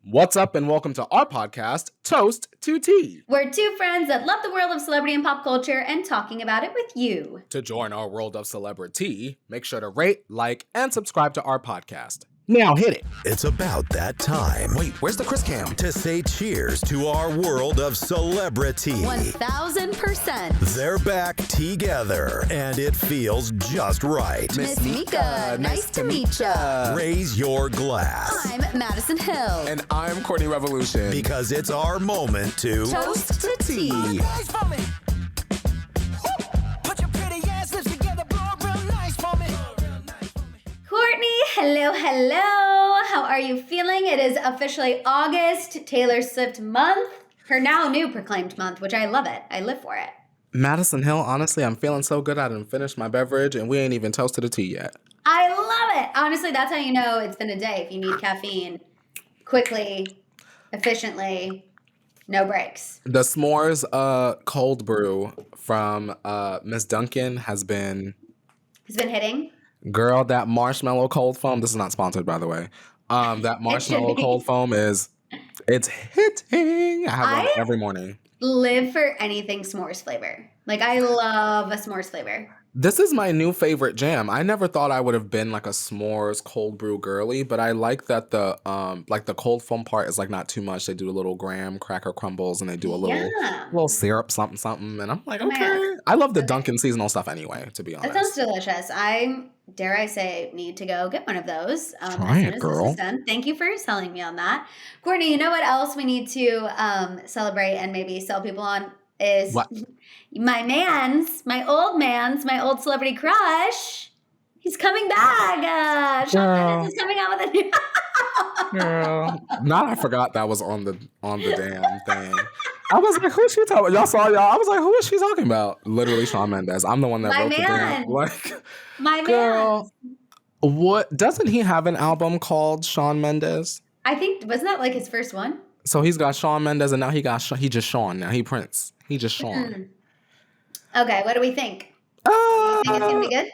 What's up and welcome to our podcast, Toast to Tea. We're two friends that love the world of celebrity and pop culture and talking about it with you. To join our world of celebrity, make sure to rate, like, and subscribe to our podcast. Now hit it. It's about that time. Wait, where's the Chris Cam? To say cheers to our world of celebrity. 1000%. They're back together, and it feels just right. Miss Mika, nice to meet ya. Raise your glass. I'm Maddison Hill. And I'm Courtney Revolution. Because it's our moment to Toast to tea. Courtney, hello. How are you feeling? It is officially August, Taylor Swift month, her now new proclaimed month, which I love it. I live for it. Maddison Hill, honestly, I'm feeling so good I didn't finish my beverage and we ain't even toasted a tea yet. I love it. Honestly, that's how you know it's been a day. If you need caffeine quickly, efficiently, no breaks. The s'mores cold brew from Miss Duncan has been hitting. Girl, that marshmallow cold foam. This is not sponsored, by the way. That marshmallow cold foam it's hitting. I have one every morning. Live for anything s'mores flavor. Like, I love a s'mores flavor. This is my new favorite jam. I never thought I would have been like a s'mores cold brew girly, but I like that the cold foam part is like not too much. They do a little graham cracker crumbles and they do a little syrup something, and I'm like, okay. I love the Dunkin' seasonal stuff anyway, to be honest. That sounds delicious. I dare I say need to go get one of those. Try it, girl. Thank you for selling me on that. Courtney, you know what else we need to celebrate and maybe sell people on is what? my old celebrity crush. He's coming back. Shawn Mendes is coming out with a new Girl. Now I forgot that was on the damn thing. I was like, who's she talking about? Y'all saw y'all. I was like, who is she talking about? Literally Shawn Mendes. I'm the one that wrote the damn. Like, my girl, man. What? Doesn't he have an album called Shawn Mendes? I think, wasn't that like his first one? So he's got Shawn Mendes and now he just Shawn. Now he Prince. He just Shawn. Okay, what do we think? Do you think it's going to be good?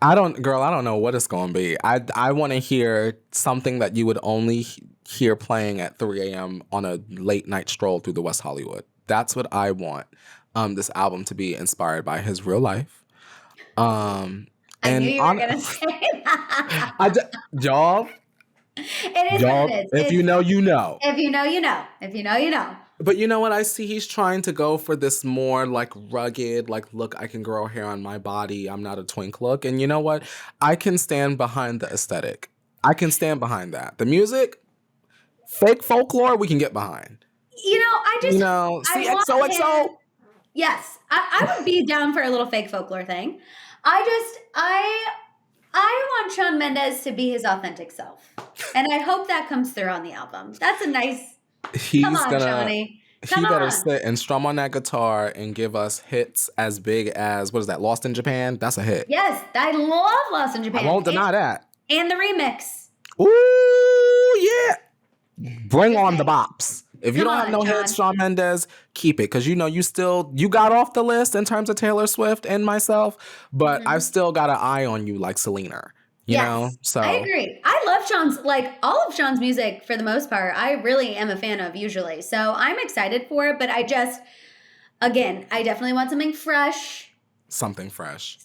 I don't know what it's going to be. I want to hear something that you would only hear playing at 3 a.m. on a late night stroll through the West Hollywood. That's what I want this album to be inspired by his real life. I knew you were going to say that. Y'all. It is what it is. If you know, you know. If you know, you know. If you know, you know. But you know what? I see he's trying to go for this more like rugged, like, look, I can grow hair on my body. I'm not a twink look. And you know what? I can stand behind the aesthetic. I can stand behind that. The music, fake folklore, we can get behind. You know, I just... see XOXO. Yes. I would be down for a little fake folklore thing. I want Shawn Mendes to be his authentic self. And I hope that comes through on the album. That's a nice... Come on, Shawnee. He better sit and strum on that guitar and give us hits as big as, what is that, Lost in Japan? That's a hit. Yes, I love Lost in Japan. I won't deny that. And the remix. Ooh, yeah. Bring on the bops. If you don't have no hits, Shawn Mendes, keep it. Because you know you got off the list in terms of Taylor Swift and myself, but I've still got an eye on you like Selena. You know? So I agree. I love all of Shawn's music for the most part. I really am a fan of usually. So I'm excited for it, but I definitely want something fresh. Something fresh.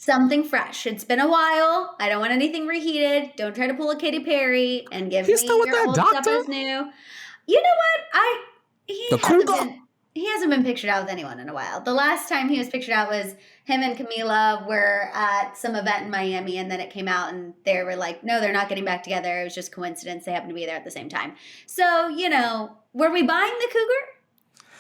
It's been a while. I don't want anything reheated. Don't try to pull a Katy Perry and give me your old stuff as new. You know what? He hasn't been pictured out with anyone in a while. The last time he was pictured out was him and Camila were at some event in Miami, and then it came out, and they were like, no, they're not getting back together. It was just coincidence. They happened to be there at the same time. So, you know, were we buying the cougar?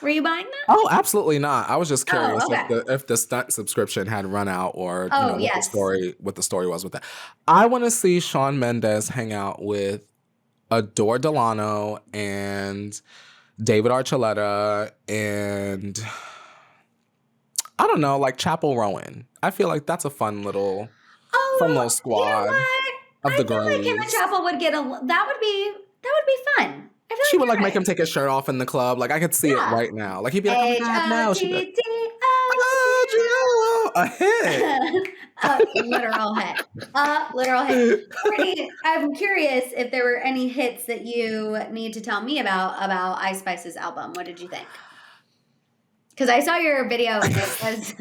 Were you buying that? Oh, absolutely not. I was just curious if the stunt subscription had run out or what the story was with that. I want to see Shawn Mendes hang out with Adore Delano and David Archuleta and I don't know, like Chapel Rowan. I feel like that's a fun little squad of the girls. I feel like him and Chapel would get that would be fun. I feel she would like make him take his shirt off in the club. Like I could see it right now. Like he'd be like, oh my God, now. She'd be like, a hit. Literal hit. Literal hit. Courtney, I'm curious if there were any hits that you need to tell me about Ice Spice's album. What did you think? Because I saw your video and it was...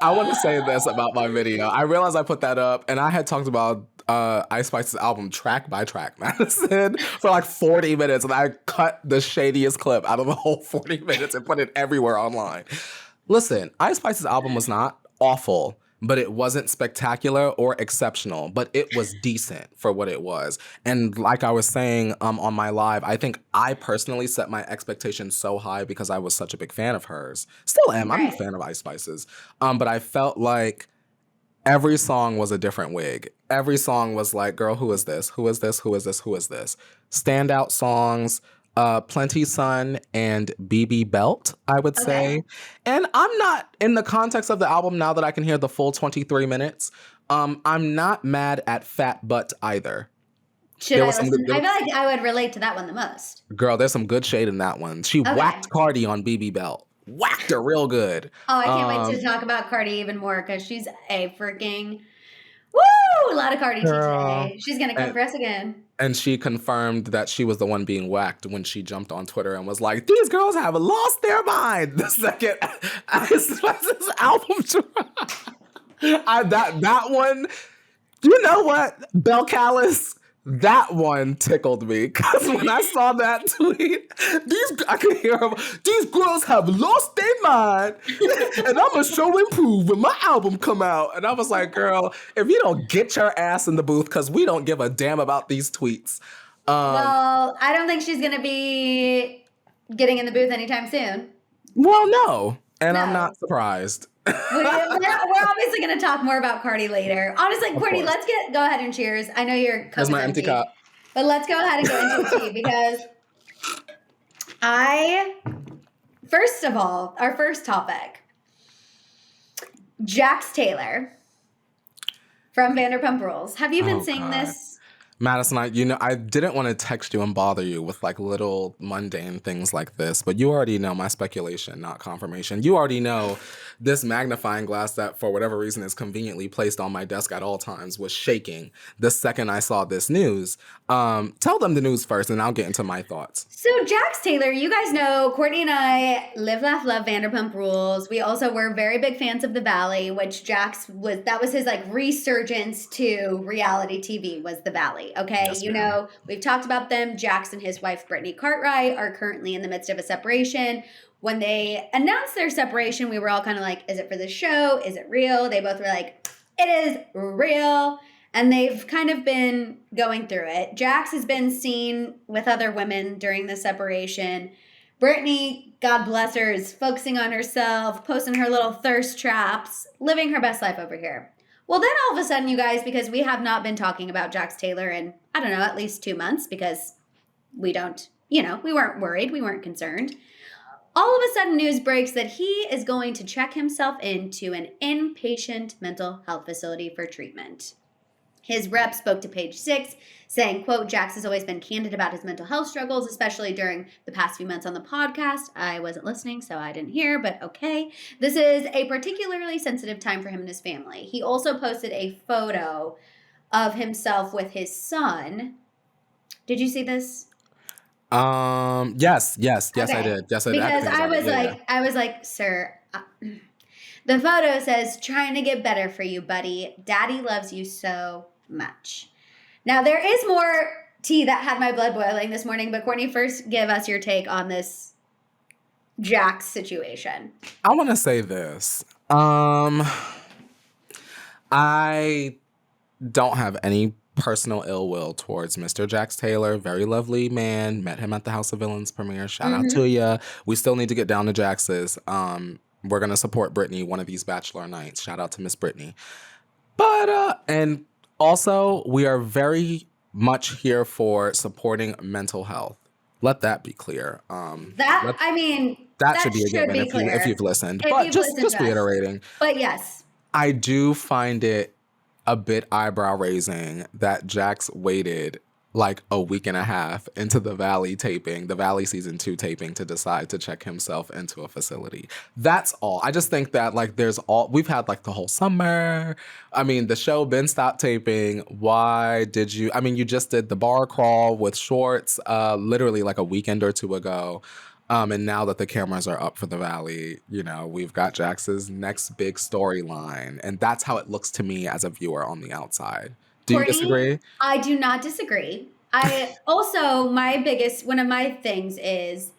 I want to say this about my video. I realized I put that up, and I had talked about Ice Spice's album track by track, Maddison, for like 40 minutes, and I cut the shadiest clip out of the whole 40 minutes and put it everywhere online. Listen, Ice Spice's album was not awful, but it wasn't spectacular or exceptional, but it was decent for what it was. And like I was saying on my live, I think I personally set my expectations so high because I was such a big fan of hers. Still am. I'm a fan of Ice Spice's. But I felt like every song was a different wig. Every song was like, girl, who is this? Who is this? Who is this? Who is this? Standout songs. Plenty Sun and BB Belt, I would say. And I'm not, in the context of the album, now that I can hear the full 23 minutes, I'm not mad at Fat Butt either. Should I listen? I feel like I would relate to that one the most. Girl, there's some good shade in that one. She whacked Cardi on BB Belt. Whacked her real good. Oh, I can't wait to talk about Cardi even more because she's a freaking... Woo! A lot of Cardi today. She's going to come for us again. And she confirmed that she was the one being whacked when she jumped on Twitter and was like, these girls have lost their mind the second Ice Spice's album dropped. That one, you know what, Bel Callis, that one tickled me. Because when I saw that tweet, I could hear them, these girls have lost their mind, and I'm going to show and prove when my album come out. And I was like, girl, if you don't get your ass in the booth, because we don't give a damn about these tweets. Well, I don't think she's going to be getting in the booth anytime soon. Well, no. And no. I'm not surprised. We're obviously going to talk more about Cardi later. Honestly, Courtney, let's go ahead and cheers. I know your cup is my empty cup. But let's go ahead and get into tea because first of all, our first topic, Jax Taylor from Vanderpump Rules. Have you been seeing this? Maddison, I didn't want to text you and bother you with like little mundane things like this, but you already know my speculation, not confirmation. You already know this magnifying glass that for whatever reason is conveniently placed on my desk at all times was shaking the second I saw this news. Tell them the news first and I'll get into my thoughts. So Jax Taylor, you guys know Courtney and I live, laugh, love Vanderpump Rules. We also were very big fans of The Valley, which that was his like resurgence to reality TV was The Valley. Okay, yes, you know, we've talked about them. Jax and his wife, Brittany Cartwright, are currently in the midst of a separation. When they announced their separation, we were all kind of like, is it for the show? Is it real? They both were like, it is real. And they've kind of been going through it. Jax has been seen with other women during the separation. Brittany, God bless her, is focusing on herself, posting her little thirst traps, living her best life over here. Well, then all of a sudden, you guys, because we have not been talking about Jax Taylor in, I don't know, at least 2 months because we weren't worried. We weren't concerned. All of a sudden, news breaks that he is going to check himself into an inpatient mental health facility for treatment. His rep spoke to Page 6, saying, quote, Jax has always been candid about his mental health struggles, especially during the past few months on the podcast. I wasn't listening, so I didn't hear, but okay. This is a particularly sensitive time for him and his family. He also posted a photo of himself with his son. Did you see this? Yes, okay. I did. Yes, I did. Because I was like, sir, the photo says, trying to get better for you, buddy. Daddy loves you so much. Now, there is more tea that had my blood boiling this morning, but Courtney, first give us your take on this Jax situation. I want to say this. I don't have any personal ill will towards Mr. Jax Taylor. Very lovely man. Met him at the House of Villains premiere. Shout out to ya. We still need to get down to Jax's. We're going to support Brittany one of these Bachelor nights. Shout out to Miss Brittany. But, and also, we are very much here for supporting mental health. Let that be clear. That should be a given if you've listened. But just reiterating. But yes. I do find it a bit eyebrow raising that Jax waited like a week and a half into the Valley season 2 taping to decide to check himself into a facility. That's all. I just think that like we've had like the whole summer. I mean, the show been stopped taping. Why did you? I mean, you just did the bar crawl with Schwartz literally like a weekend or two ago. And now that the cameras are up for the Valley, you know, we've got Jax's next big storyline. And that's how it looks to me as a viewer on the outside. Do you disagree? I do not disagree. I also, one of my things is,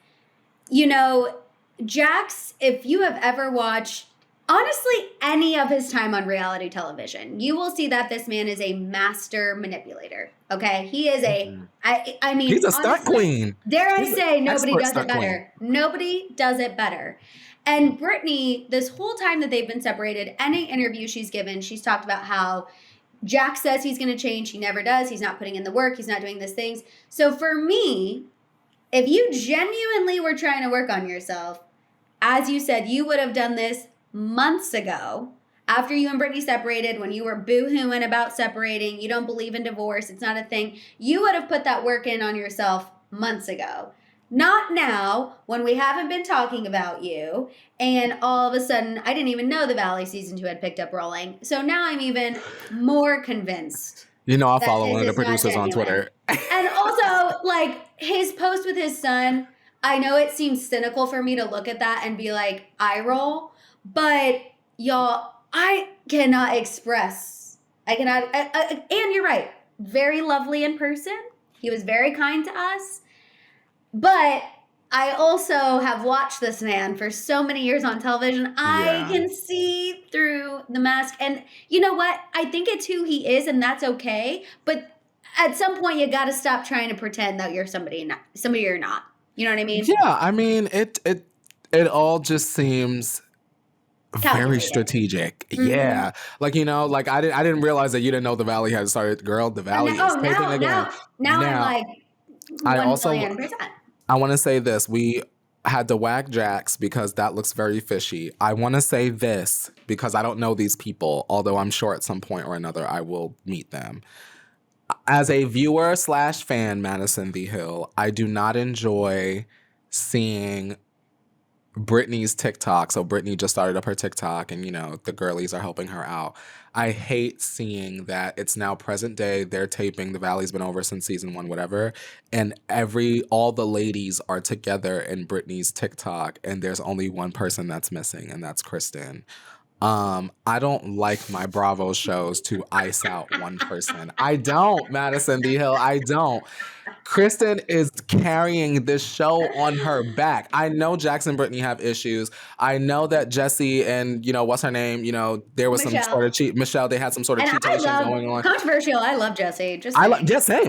you know, Jax, if you have ever watched, honestly, any of his time on reality television, you will see that this man is a master manipulator. Okay? He is I mean, he's a stunt queen. Dare I say, nobody does it better. Nobody does it better. And Brittany, this whole time that they've been separated, any interview she's given, she's talked about how Jax says he's going to change. He never does. He's not putting in the work. He's not doing these things. So for me, if you genuinely were trying to work on yourself, as you said, you would have done this months ago after you and Brittany separated, when you were boo-hooing about separating. You don't believe in divorce. It's not a thing. You would have put that work in on yourself months ago. Not now, when we haven't been talking about you, and all of a sudden, I didn't even know the Valley season 2 had picked up rolling. So now I'm even more convinced. You know, I follow one of the producers on Twitter. And also, like, his post with his son, I know it seems cynical for me to look at that and be like, eye roll. But, y'all, I cannot express. And you're right. Very lovely in person. He was very kind to us. But I also have watched this man for so many years on television. Yeah. I can see through the mask. And you know what? I think it's who he is, and that's okay. But at some point, you got to stop trying to pretend that you're somebody you're not. You know what I mean? Yeah, I mean, it all just seems very strategic. Mm-hmm. Yeah. Like, you know, like I didn't realize that you didn't know the Valley had started. Girl, the Valley is taping again. Now I'm like 1,000,000%. I want to say this. We had to whack Jax because that looks very fishy. I want to say this because I don't know these people, although I'm sure at some point or another I will meet them. As a viewer / fan, Maddison the Hill, I do not enjoy seeing Brittany's TikTok. So Brittany just started up her TikTok and, you know, the girlies are helping her out. I hate seeing that it's now present day. They're taping. The Valley's been over since season 1, whatever. And all the ladies are together in Brittany's TikTok. And there's only one person that's missing, and that's Kristen. I don't like my Bravo shows to ice out one person. I don't, Maddison the Hill. I don't. Kristen is carrying this show on her back. I know Jax and Brittany have issues. I know that Jesse and, you know, what's her name? You know, there was some sort of Michelle, they had some sort of cheatation going on. Controversial. I love Jesse.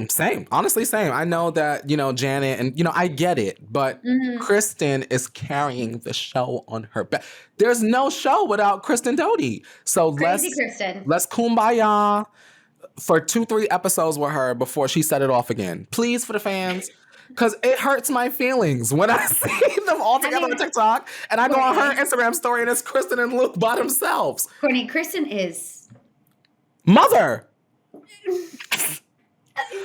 Same. Honestly, same. I know that, you know, Janet and, you know, I get it. But Kristen is carrying the show on her back. There's no show without Kristen Doty. So let's kumbaya for 2-3 episodes with her before she set it off again. Please, for the fans. Because it hurts my feelings when I see them all together on TikTok and I go on her Instagram story and it's Kristen and Luke by themselves. Courtney, Kristen is... Mother!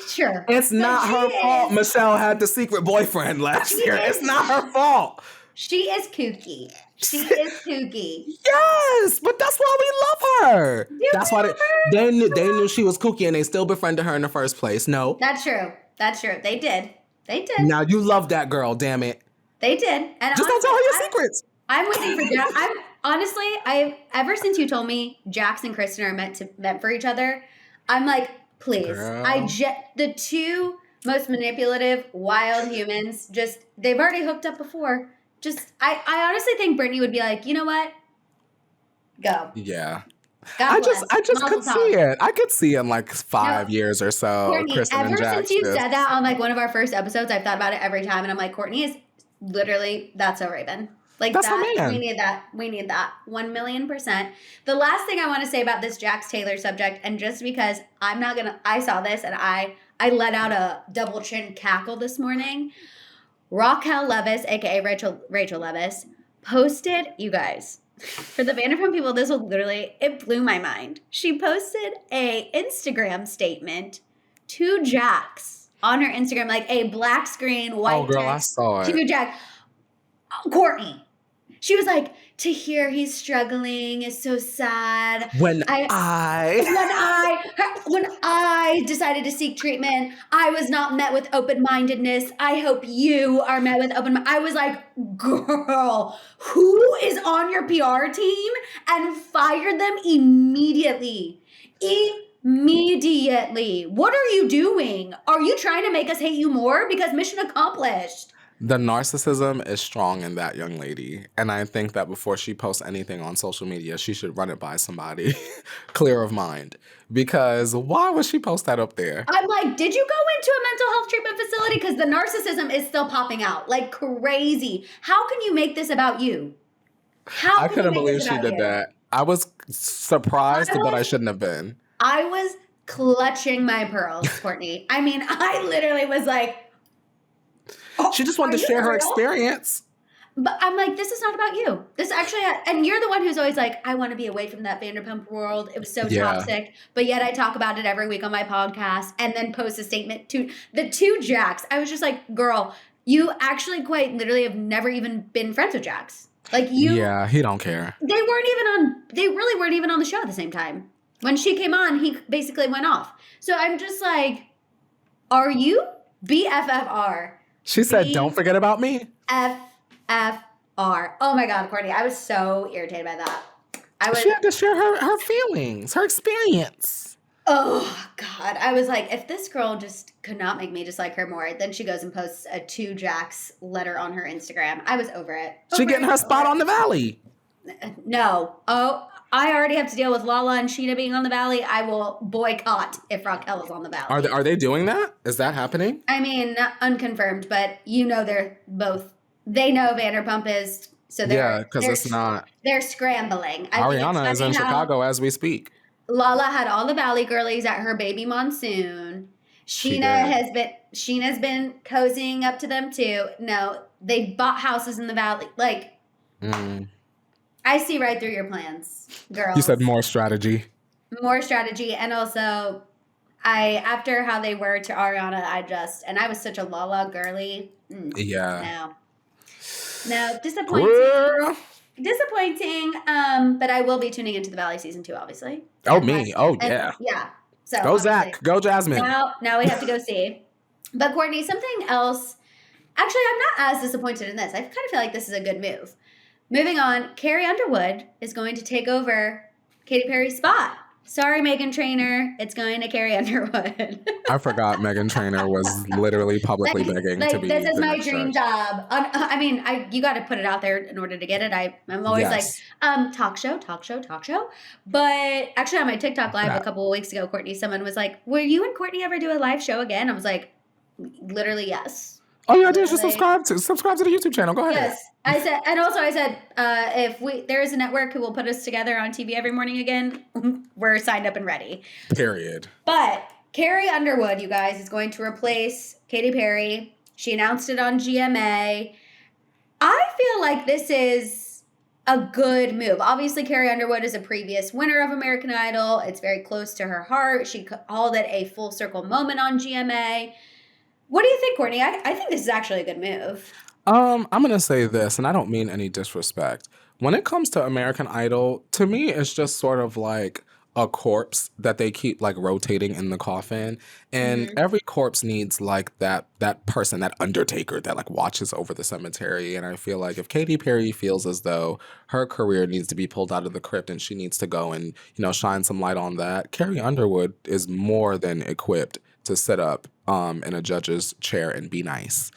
Sure. It's not her fault Michelle had the secret boyfriend last year. It's not her fault. She is kooky. Yes, but that's why we love her. That's why they knew she was kooky and they still befriended her in the first place. No. That's true. They did. Now you love that girl, damn it. They did. And just don't tell her your secrets. I'm waiting for Jax. Ever since you told me Jax and Kristen are meant for each other, I'm like, please. Girl. The two most manipulative, wild humans, they've already hooked up before. I honestly think Brittany would be like, you know what? Go. Yeah. God bless. I just could see it. I could see in like 5 years or so. Courtney, Kristen ever and Jax since you said that on like one of our first episodes, I've thought about it every time, and I'm like, Courtney is literally, that's so Raven. Like that's that, we need that. 1,000,000%. The last thing I want to say about this Jax Taylor subject, and just because I saw this and I let out a double chin cackle this morning. Raquel Leviss, aka Rachel Leviss, posted, you guys, for the Vanderpump people, it blew my mind. She posted a Instagram statement to Jax on her Instagram, like a black screen, white Oh, girl, text. I saw it. To Jack, Courtney. She was like, to hear he's struggling is so sad. When I decided to seek treatment, I was not met with open-mindedness. I hope you are met with I was like, girl, who is on your PR team? And fired them immediately. Immediately. What are you doing? Are you trying to make us hate you more? Because mission accomplished. The narcissism is strong in that young lady. And I think that before she posts anything on social media, she should run it by somebody clear of mind. Because why would she post that up there? I'm like, did you go into a mental health treatment facility? Because the narcissism is still popping out like crazy. How can you make this about you? I couldn't believe she did that. I was surprised, but I shouldn't have been. I was clutching my pearls, Courtney. I mean, I literally was like, she just wanted to share her experience. But I'm like, this is not about you. This actually, and you're the one who's always like, I want to be away from that Vanderpump world. It was so toxic. But yet I talk about it every week on my podcast and then post a statement to the two Jacks. I was just like, girl, you actually quite literally have never even been friends with Jax. Like you. Yeah, he don't care. They really weren't even on the show at the same time. When she came on, he basically went off. So I'm just like, are you BFFR? She said, don't forget about me. FFR. Oh my God, Courtney. I was so irritated by that. She had to share her feelings, her experience. Oh God. I was like, if this girl just could not make me dislike her more, then she goes and posts a two Jacks letter on her Instagram. I was over it. She getting her spot on the Valley. No. Oh, I already have to deal with Lala and Sheena being on the Valley. I will boycott if Raquel is on the Valley. Are they doing that? Is that happening? I mean, unconfirmed, but they're both. They know Vanderpump is, so because it's not. They're scrambling. Ariana is in Chicago as we speak. Lala had all the Valley girlies at her baby monsoon. Sheena's been cozying up to them too. No, they bought houses in the Valley. Like, I see right through your plans, girls. You said more strategy. More strategy. And also, after how they were to Ariana, I was such a Lala girly. Yeah. No, disappointing. Disappointing. But I will be tuning into the Valley season 2, obviously. Oh, me. Oh, yeah. Yeah. So go Zach. Go Jasmine. Now we have to go see. But Courtney, something else. Actually, I'm not as disappointed in this. I kind of feel like this is a good move. Moving on, Carrie Underwood is going to take over Katy Perry's spot. Sorry, Meghan Trainor. It's going to Carrie Underwood. I forgot Meghan Trainor was literally publicly begging to be. This is my dream job. I mean, you got to put it out there in order to get it. I'm always like, talk show. But actually, on my TikTok live a couple of weeks ago, Courtney, someone was like, "Will you and Courtney ever do a live show again?" I was like, "Literally, yes." Oh, yeah, just subscribe to the YouTube channel. Go ahead. Yes. I said, if there is a network who will put us together on TV every morning again, we're signed up and ready. Period. But Carrie Underwood, you guys, is going to replace Katy Perry. She announced it on GMA. I feel like this is a good move. Obviously, Carrie Underwood is a previous winner of American Idol. It's very close to her heart. She called it a full circle moment on GMA. What do you think, Courtney? I think this is actually a good move. I'm going to say this, and I don't mean any disrespect. When it comes to American Idol, to me, it's just sort of like a corpse that they keep like rotating in the coffin. And every corpse needs like that person, that undertaker that like watches over the cemetery. And I feel like if Katy Perry feels as though her career needs to be pulled out of the crypt and she needs to go and, shine some light on that, Carrie Underwood is more than equipped to sit up in a judge's chair and be nice.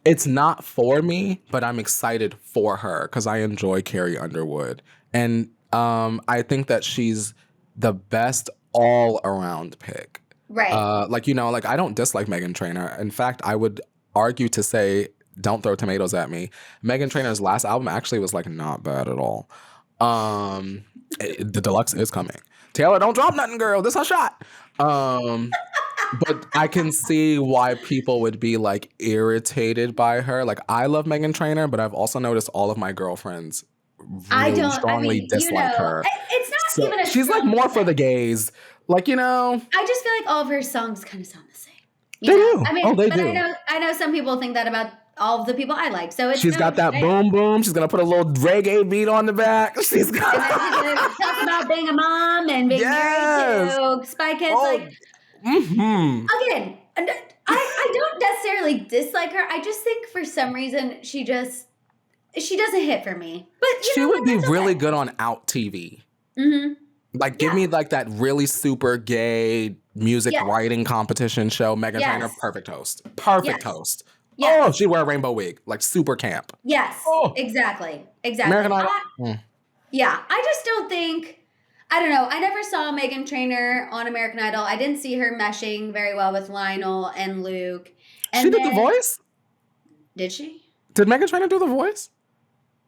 It's not for me, but I'm excited for her because I enjoy Carrie Underwood. And I think that she's the best all-around pick. Right. I don't dislike Meghan Trainor. In fact, I would argue to say, don't throw tomatoes at me. Meghan Trainor's last album actually was like not bad at all. The deluxe is coming. Taylor, don't drop nothing, girl. This is a shot. But I can see why people would be like irritated by her. Like, I love Meghan Trainor, but I've also noticed all of my girlfriends really strongly dislike her. It's not even she's like more for the gays. Like, you know. I just feel like all of her songs kind of sound the same. They do. I mean, they but do. I know some people think that about all of the people I like. So she's got that boom boom. She's gonna put a little reggae beat on the back. She's got. And then she's gonna talk about being a mom and being married to Spy Kids. Like, again, I don't necessarily dislike her. I just think for some reason she doesn't hit for me. But she would be really good on Out TV. Mm-hmm. Like, give me like that really super gay music writing competition show. Meghan Trainor, perfect host. Perfect host. Yes. Oh, she'd wear a rainbow wig, like super camp. Yes, exactly. American Idol. Yeah, I just don't think, I don't know. I never saw Meghan Trainor on American Idol. I didn't see her meshing very well with Lionel and Luke. And she did The Voice? Did she? Did Meghan Trainor do The Voice?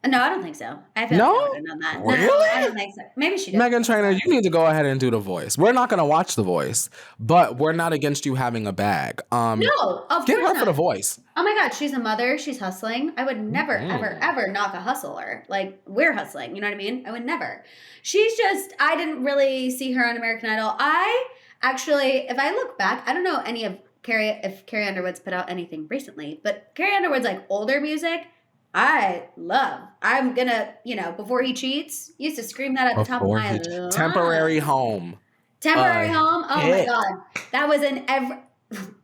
No, I don't think so. I feel like I would have done that. Really? No, I don't think so. Maybe she did. Meghan Trainor, you need to go ahead and do The Voice. We're not going to watch The Voice, but we're not against you having a bag. No, of course get her not. For The Voice. Oh my God, she's a mother. She's hustling. I would never, ever, ever knock a hustler. Like, we're hustling. You know what I mean? I would never. She's just, I didn't really see her on American Idol. I actually, if I look back, I don't know if Carrie Underwood's put out anything recently, but Carrie Underwood's like older music, I love. I'm gonna, before he cheats, used to scream that at the top of my lungs. Temporary Home. Temporary Home. Oh my God. That was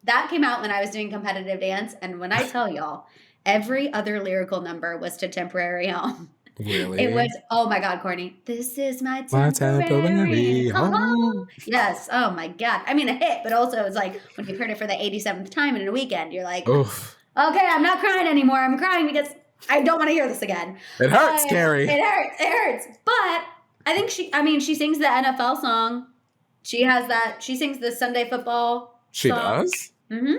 that came out when I was doing competitive dance. And when I tell y'all, every other lyrical number was to Temporary Home. Really? It was, oh my God, Courtney. This is my temporary home. Yes. Oh my God. I mean, a hit, but also it's like when you've heard it for the 87th time in a weekend, you're like, oof. Okay, I'm not crying anymore. I'm crying because I don't want to hear this again. It hurts, Carrie. It hurts. But I think she sings the NFL song. She sings the Sunday football She song. Does? Mm-hmm.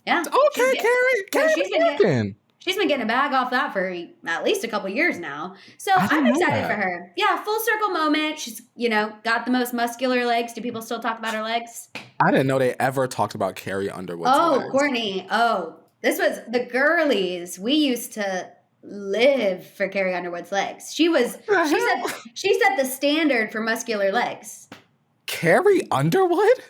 Yeah. Okay, Carrie. She's been getting a bag off that for at least a couple years now. So I'm excited for her. Yeah, full circle moment. She's, got the most muscular legs. Do people still talk about her legs? I didn't know they ever talked about Carrie Underwood's legs. Courtney. This was the girlies. We used to live for Carrie Underwood's legs. She set the standard for muscular legs. Carrie Underwood?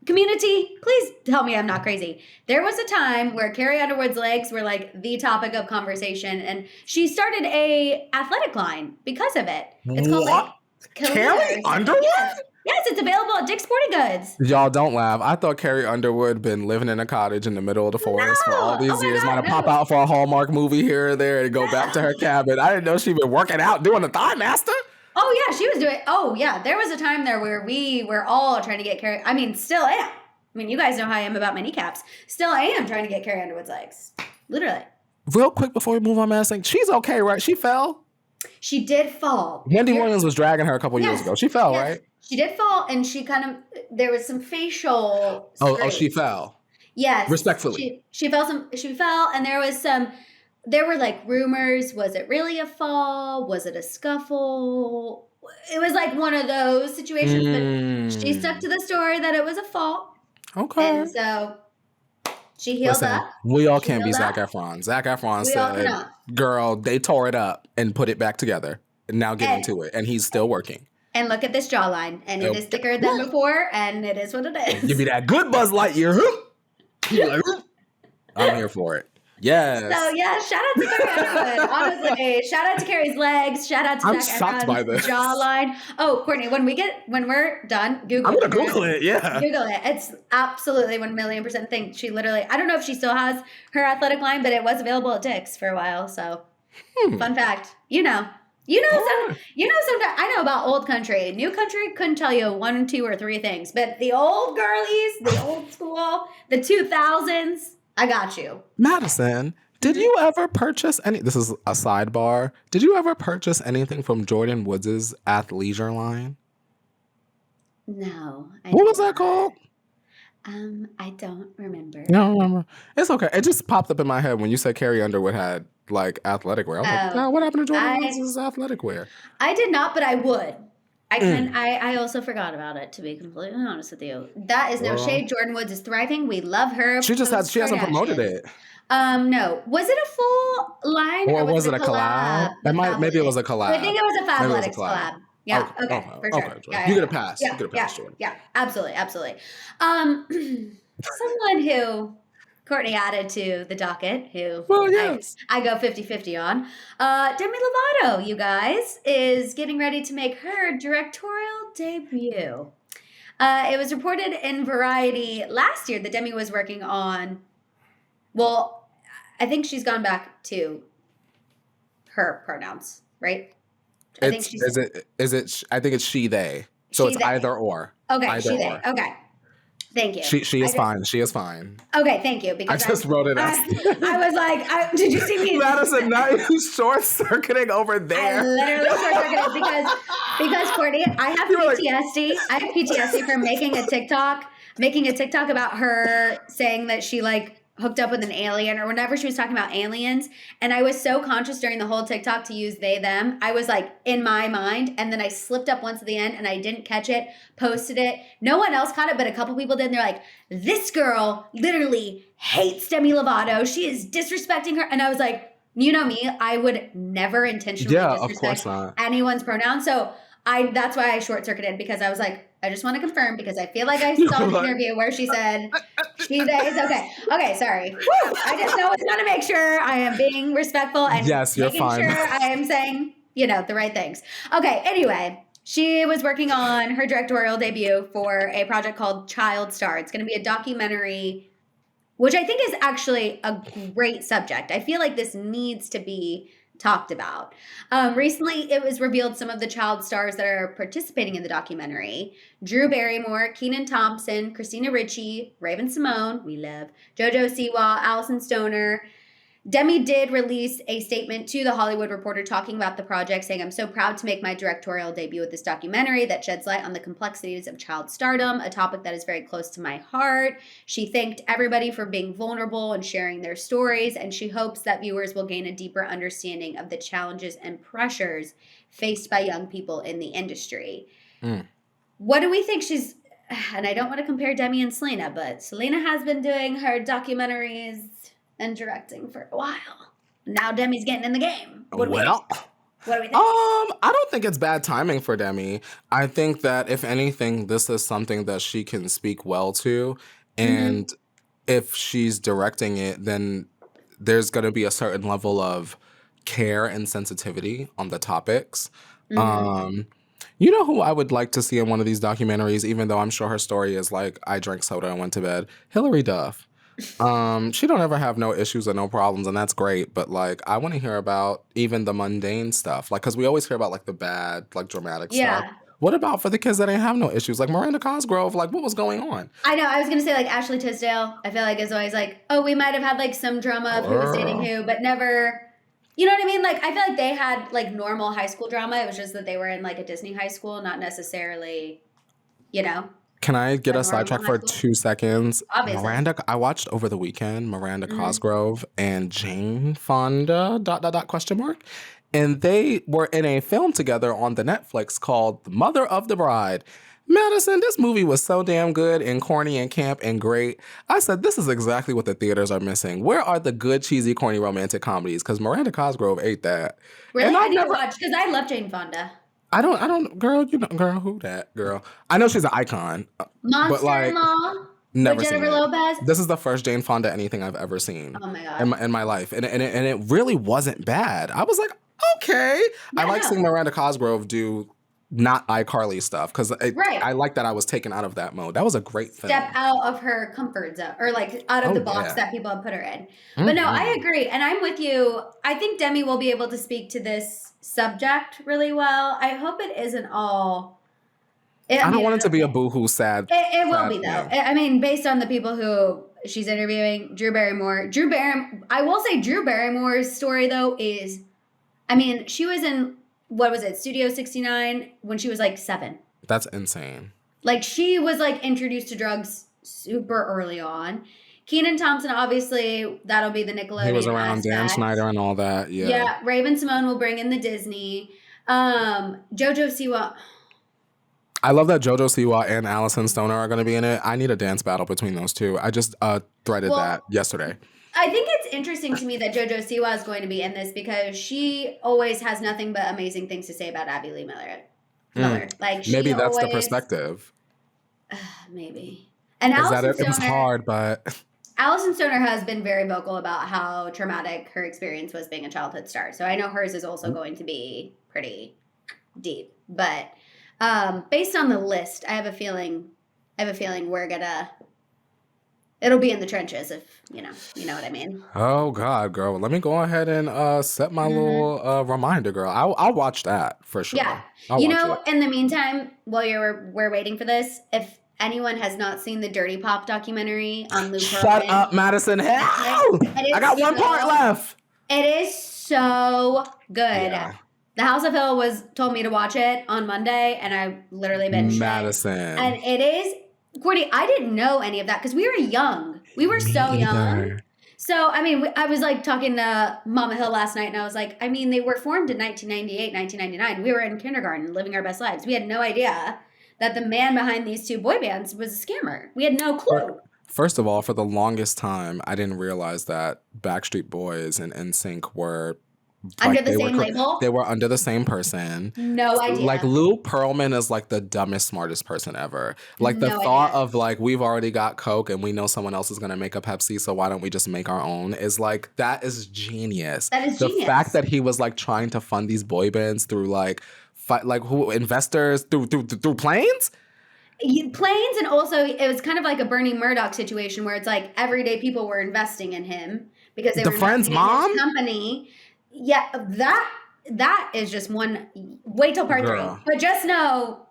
Community, please tell me I'm not crazy. There was a time where Carrie Underwood's legs were like the topic of conversation, and she started a athletic line because of it. It's called like Carrie Underwood? Yes, it's available at Dick's Sporting Goods. Y'all don't laugh. I thought Carrie Underwood been living in a cottage in the middle of the forest for all these years. Might have pop out for a Hallmark movie here or there and go back to her cabin. I didn't know she'd been working out doing the Thigh Master. Oh, yeah, she was doing... Oh, yeah, there was a time there where we were all trying to get Carrie... I mean, still am. I mean, you guys know how I am about my kneecaps. Still I am trying to get Carrie Underwood's legs. Literally. Real quick before we move on, Maddison, she's okay, right? She fell? She did fall. Wendy Williams was dragging her a couple years ago. She fell, right? She did fall, and she kind of... There was some facial... Oh, she fell. Yes. Respectfully. She fell, and there was some... There were like rumors. Was it really a fall? Was it a scuffle? It was like one of those situations, but she stuck to the story that it was a fall. Okay. And so she healed up. We all can't be Zac Efron. Zac Efron said, girl, they tore it up and put it back together and now get into it. And he's still working. And look at this jawline. And it is thicker than before, and it is what it is. Give me that good Buzz Lightyear. I'm here for it. Yes. So yeah, shout out to Carrie Underwood. Honestly, shout out to Carrie's legs. Shout out to Zac Efron's jawline. Oh, Courtney, when we're done, Google. I'm gonna Google it. Yeah. Google it. It's absolutely 1,000,000% thing. She literally. I don't know if she still has her athletic line, but it was available at Dick's for a while. So, fun fact. Sometimes I know about old country. New country couldn't tell you 1, 2, or 3 things, but the old girlies, the old school, the 2000s. I got you. Maddison, did you ever purchase this is a sidebar. Did you ever purchase anything from Jordan Woods' athleisure line? No. What was that called? I don't remember. You don't remember? It's okay. It just popped up in my head when you said Carrie Underwood had like athletic wear. I was like, no, what happened to Jordan Woods' athletic wear? I did not, but I would. I also forgot about it, to be completely honest with you. That is no shade. Jordan Woods is thriving. We love her. She hasn't promoted it. No. Was it a full line or was it a collab? Maybe it was a collab. I think it was a Fabletics collab. Yeah. Okay. For sure. Okay. Yeah. You get a pass. Yeah. You get a pass, Jordan. Yeah. Absolutely. Someone who Courtney added to the docket, who I go 50-50 on. Demi Lovato, you guys, is getting ready to make her directorial debut. It was reported in Variety last year that Demi was working on, well, I think she's gone back to her pronouns, right? I think it's she, they. So it's either or. Okay, either she, or. they. Okay. Thank you. She is fine. She is fine. Okay, thank you. Because I just wrote it out. I was like, did you see me? Maddison, now you short-circuiting over there. I literally short-circuited because Courtney, I have PTSD. I have PTSD from making a TikTok about her saying that she hooked up with an alien or whenever she was talking about aliens. And I was so conscious during the whole TikTok to use they, them. I was in my mind. And then I slipped up once at the end and I didn't catch it, posted it. No one else caught it, but a couple people did. And they're like, this girl literally hates Demi Lovato. She is disrespecting her. And I was like, you know me, I would never intentionally disrespect anyone's pronouns. So that's why I short-circuited, because I was like, I just want to confirm, because I feel like I saw the interview where she said she, they. Okay. Okay, sorry. Whew. I just always want to make sure I am being respectful and making sure I am saying, the right things. Okay, anyway, she was working on her directorial debut for a project called Child Star. It's going to be a documentary, which I think is actually a great subject. I feel like this needs to be talked about. Recently, it was revealed some of the child stars that are participating in the documentary: Drew Barrymore, Kenan Thompson, Christina Ricci, Raven-Symoné, we love, JoJo Siwa, Allison Stoner. Demi did release a statement to The Hollywood Reporter talking about the project, saying, I'm so proud to make my directorial debut with this documentary that sheds light on the complexities of child stardom, a topic that is very close to my heart. She thanked everybody for being vulnerable and sharing their stories, and she hopes that viewers will gain a deeper understanding of the challenges and pressures faced by young people in the industry. What do we think she's... And I don't want to compare Demi and Selena, but Selena has been doing her documentaries and directing for a while. Now Demi's getting in the game. What do we think? I don't think it's bad timing for Demi. I think that if anything, this is something that she can speak well to. And if she's directing it, then there's going to be a certain level of care and sensitivity on the topics. You know who I would like to see in one of these documentaries, even though I'm sure her story is I drank soda and went to bed? Hilary Duff. She don't ever have no issues or no problems, and that's great. But I want to hear about even the mundane stuff, because we always hear about the bad, dramatic stuff. What about for the kids that ain't have no issues, like Miranda Cosgrove? What was going on? I know. I was gonna say Ashley Tisdale. I feel like is always oh, we might have had some drama of who was dating who, but never. You know what I mean? I feel like they had normal high school drama. It was just that they were in a Disney high school, not necessarily, Can I get a sidetrack for 2 seconds? Obviously. I watched over the weekend Miranda Cosgrove and Jane Fonda, ... And they were in a film together on the Netflix called The Mother of the Bride. Maddison, this movie was so damn good and corny and camp and great. I said, this is exactly what the theaters are missing. Where are the good, cheesy, corny romantic comedies? Because Miranda Cosgrove ate that. Really? I need to watch, because I love Jane Fonda. I don't, girl, girl, who that, girl? I know she's an icon. Monster-in-Law? Never with seen Jennifer Lopez? This is the first Jane Fonda anything I've ever seen. Oh my God. In my life. And it really wasn't bad. I was like, okay. I like seeing Miranda Cosgrove do not iCarly stuff, because I like that I was taken out of that mode. That was a great thing. Step out of her comfort zone, or out of the box that people have put her in. But no, I agree. And I'm with you. I think Demi will be able to speak to this subject really well. I hope it isn't all... I don't want it to be a boohoo sad. It will be, though. I mean, based on the people who she's interviewing, Drew Barrymore. I will say Drew Barrymore's story, though, is... I mean, she was in... What was it? Studio 69 when she was 7. That's insane. She was introduced to drugs super early on. Kenan Thompson, obviously, that'll be the Nickelodeon. He was around aspect. Dan Schneider and all that. Yeah. Yeah. Raven-Symoné will bring in the Disney. JoJo Siwa. I love that JoJo Siwa and Allison Stoner are going to be in it. I need a dance battle between those two. I just threaded that yesterday. I think it's interesting to me that JoJo Siwa is going to be in this, because she always has nothing but amazing things to say about Abby Lee Miller. Miller. Like, maybe she that's the always... perspective. Maybe. And Is that Allison it? It was Stoner... hard, but... Allison Stoner has been very vocal about how traumatic her experience was being a childhood star. So I know hers is also going to be pretty deep. But based on the list, I have a feeling we're gonna... It'll be in the trenches, if you know what I mean. Oh God, girl! Let me go ahead and set my little reminder, girl. I'll watch that for sure. Yeah, I'll watch it. In the meantime, while we're waiting for this, if anyone has not seen the Dirty Pop documentary on Lou Pearlman, shut up, Maddison. Hell, I got one part left. It is so good. Yeah. The House of Hill told me to watch it on Monday, and I literally binged Maddison. it. And it is... Courtney, I didn't know any of that because we were young. We were so young. So, I mean, I was like talking to Mama Hill last night, and I was like, I mean, they were formed in 1998, 1999. We were in kindergarten living our best lives. We had no idea that the man behind these two boy bands was a scammer. We had no clue. First of all, for the longest time, I didn't realize that Backstreet Boys and NSYNC were... Under the same label? They were under the same person. No idea. Like, Lou Pearlman is like the dumbest, smartest person ever. Like, the thought of like, we've already got Coke and we know someone else is going to make a Pepsi, so why don't we just make our own, is like, that is genius. That is genius. The fact that he was like trying to fund these boy bands through like, investors through planes? Planes, and also it was kind of like a Bernie Murdoch situation where it's like everyday people were investing in him because they were friend's mom? In his company. Yeah, that is just one. Wait till part 3. But just know,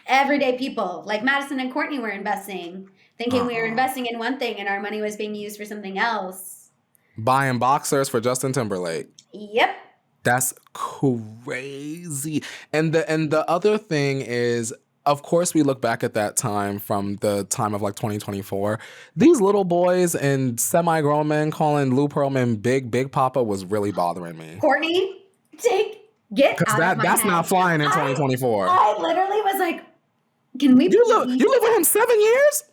everyday people like Maddison and Courtney were investing, thinking we were investing in one thing and our money was being used for something else. Buying boxers for Justin Timberlake. Yep. That's crazy. And the other thing is, of course, we look back at that time from the time of like 2024. These little boys and semi-grown men calling Lou Pearlman Big Papa was really bothering me. Courtney, get out of my that's head. not flying in 2024. I literally was like, can we... You live with him 7 years?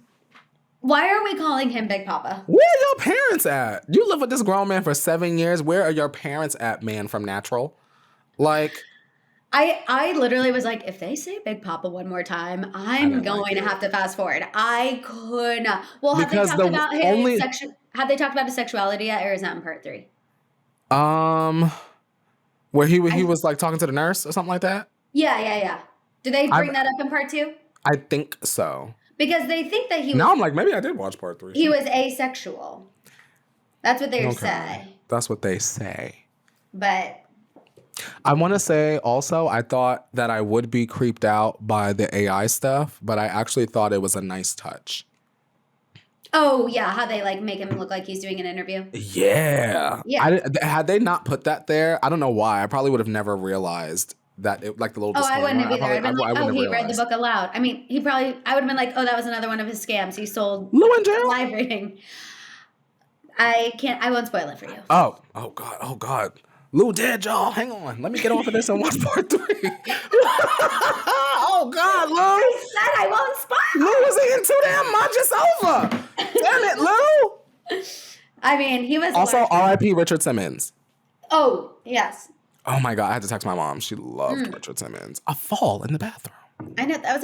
Why are we calling him Big Papa? Where are your parents at? You live with this grown man for 7 years. Where are your parents at, man from Natural? Like... I literally was like, if they say Big Papa one more time, I'm going to have to fast forward. I could not. Well, have they talked about his sexuality yet, or is that in part 3? Where he was like talking to the nurse or something like that? Yeah. Did they bring that up in part 2? I think so. Because they think that he was... Now I'm like, maybe I did watch part 3. He was asexual. That's what they say. That's what they say. But... I want to say also, I thought that I would be creeped out by the AI stuff, but I actually thought it was a nice touch. Oh, yeah. How they like make him look like he's doing an interview. Yeah. Had they not put that there, I don't know why. I probably would have never realized that it, like the little disclaimer. I wouldn't have either. I'd been like, he read the book aloud. I mean, I would have been like, oh, that was another one of his scams. He sold live reading. I won't spoil it for you. Oh God. Lou dead, y'all. Hang on. Let me get off of this and watch part 3. Oh, God, Lou. I said I won't spoil. Lou was eating too damn much. It's over. Damn it, Lou. I mean, he was... Also, R.I.P. Richard Simmons. Oh, yes. Oh, my God. I had to text my mom. She loved Richard Simmons. A fall in the bathroom. I know. That was